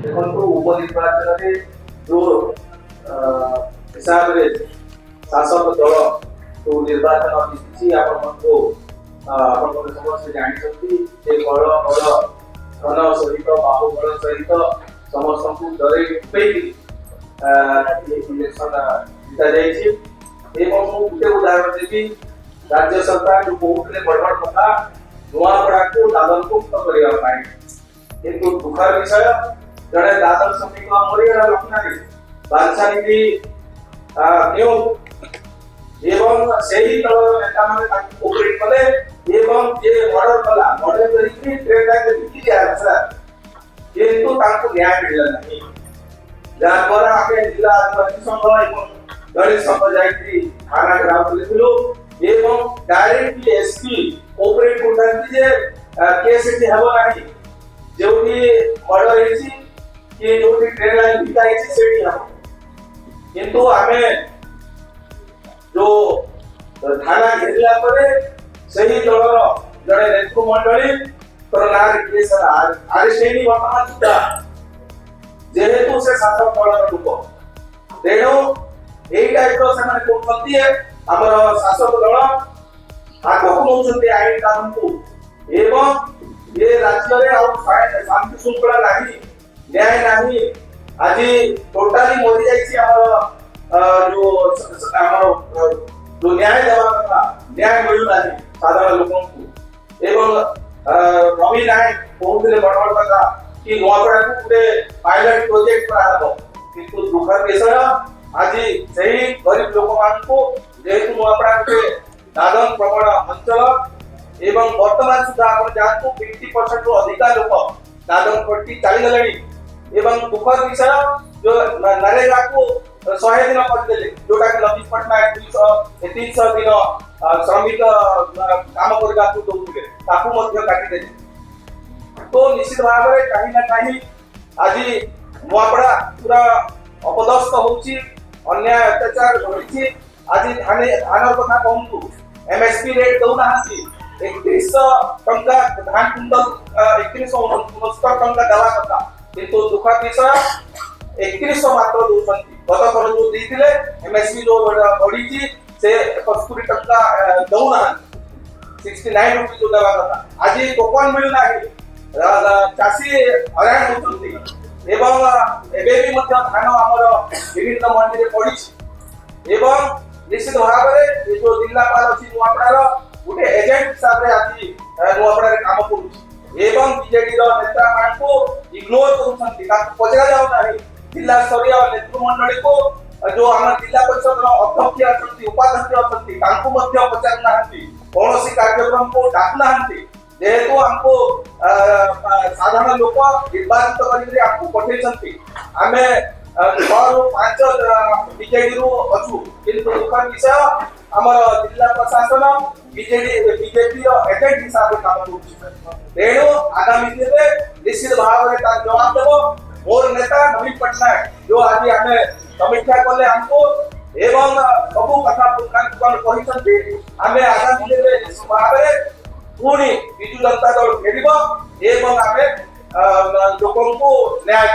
देखो उपनिर्वाचन में जो हिसाब से शासक दल जो निर्वाचन जीति समस्त जानते कल बल धन सहित बाहुबल सहित समस्त को डरे इलेक्शन जीता जाइए। गोटे उदाहरण देवी राज्य सरकार जो कहते बड़ बड़ कथा नुआपड़ा को दादन को मुक्त करने किंतु दुखर विषय जड़े दादन श्रमिक मरीगला घटना बांछानिधि क्यों एवं सही दल नेता माने कोऑपरेट कले एवं जे मर्डर कला मर्डर करी ट्रेन लाइन बिकी जायसा किंतु ताको न्याय मिलला नहीं जहाँ द्वारा आगे जिला आदिवासी संघ एवं दलित संघ जाइथि थाना ग्राम पुलिसलो एवं डायरेक्टली एसपी कोऑपरेट करथि जे केस एठी हबो नाही जोठी मर्डर हेछि कि जोठी ट्रेन लाइन बिका हेछि सेठी हबो किंतु आमे जो थाना घेरला परे सही दलर जड़े नेतृ मंडली नार केस आरेस्टेनी वर्तमान सुधा जेहेतु से शासक दलर लोक तेणु यही टाइप से आमर शासक दल आगक नौकरी आईन कानून को एवं ये राज्य में शांति श्रृंखला नहीं न्याय नहीं आज टोटाली मरी जाइए जो न्याय देवा कथा न्याय मिलूना साधारण लोगों को एवं रवि नायक कहते बड़ बड़ कथा कि नुआपड़ा को गोटे पायलट प्रोजेक्ट कराहब किंतु दुखर विषय आज सही गरीब लोक मान जेहेतु नुआपड़ा गोटे दादन प्रबल अंचल एवं वर्तमान सुधा आप जानते 50% रु अधिका लोक दादन पट्टी चली गले एवं दुखर विषय जो नरेगा को 100 दिन करदेले जोटा कि नवीन पटनायक 300 दिन श्रमिक काम करगा को दउथिले ताकू मध्य काटी देले तो निश्चित भाव में कहीं ना कहीं आज नुआपड़ा पूरा अपदस्थ होची अन्याय अत्याचार होची आज धान कथा कहूँ एमएसपी रेट दौना 3100 टंका धान कुंटल 3169 टंका देवा कथा किंतु दुखद विषय 3100 मात्र दौरान गत थर जो देते एमएसपी जो बढ़ी से 71 टंका दौना 69 रुपीज जो देवा कथा आज टोकन मिलना चाषी हराण होती एवं एबे भी धान आमर विभिन्न मंडी में पड़ी एवं निश्चित भाव में जो जिलापाल अच्छी नुआपड़ार गोटे एजेंट हिसाब से आज नुआपड़ा काम करुच्ची एवं बीजेडी नेता मान को इग्नोर कर पचरा जाऊना जिला स्तरीय नेतृमंडली को जो आम जिला परिषद अध्यक्ष अच्छा उपाध्यक्ष अच्छा पचारूना कौन कार्यक्रम को डाकुना जेहेतु हमको साधारण लोक निर्वाचित करके पठे आम 5 बीजेडी रु अच्छु किंतु दुखद विषय आमर जिला प्रशासन बीजेडी बीजेपी एजेंट हिसाब से काम कर तेणु आगामी दिन में निश्चित भाव में जवाब देव मोर नेता नवीन पटनायक जो आज आम समीक्षा कले हमको एवं सबू कथा कही आम आगामी दिन में निश्चित भाव में पुणी विजु जनता दल घेर एवं आम लोक न्याय